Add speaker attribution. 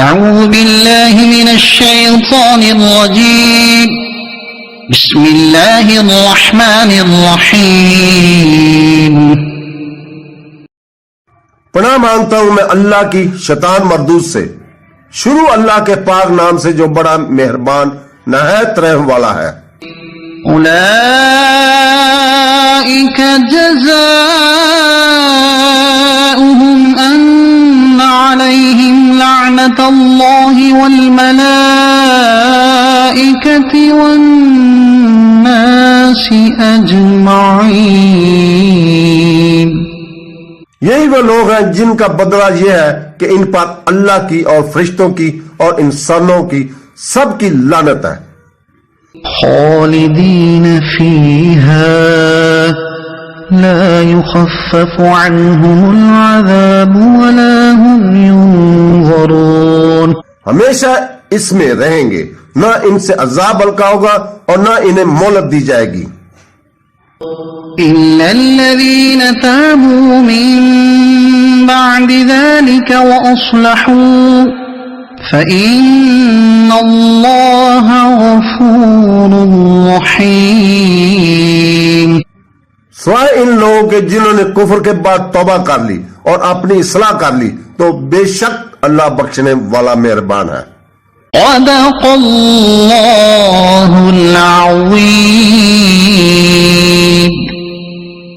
Speaker 1: أعوذ بالله من الشيطان الرجيم بسم الله الرحمن الرحيم
Speaker 2: پناہ مانگتا ہوں میں اللہ کی شیطان مردود سے. شروع اللہ کے پاک نام سے جو بڑا مہربان نہایت رحم والا ہے.
Speaker 1: أولئك جزاؤهم أن عليهم لعنة الله والملائكة والناس أجمعين.
Speaker 2: یہی وہ لوگ ہیں جن کا بدلہ یہ ہے کہ ان پر اللہ کی اور فرشتوں کی اور انسانوں کی سب کی لعنت ہے.
Speaker 1: خالدين فيها لا يخفف عنهم العذاب ولا هم ينظرون.
Speaker 2: ہمیشہ اس میں رہیں گے، نہ ان سے عذاب ہلکا ہوگا اور نہ انہیں مہلت دی جائے گی.
Speaker 1: إلا الذين تابوا من بعد ذلك وأصلحوا فإن الله غفور رحيم.
Speaker 2: سوائے ان لوگوں کے جنہوں نے کفر کے بعد توبہ کر لی اور اپنی اصلاح کر لی تو بے شک اللہ بخشنے والا مہربان ہے.
Speaker 1: صدق اللہ العظیم.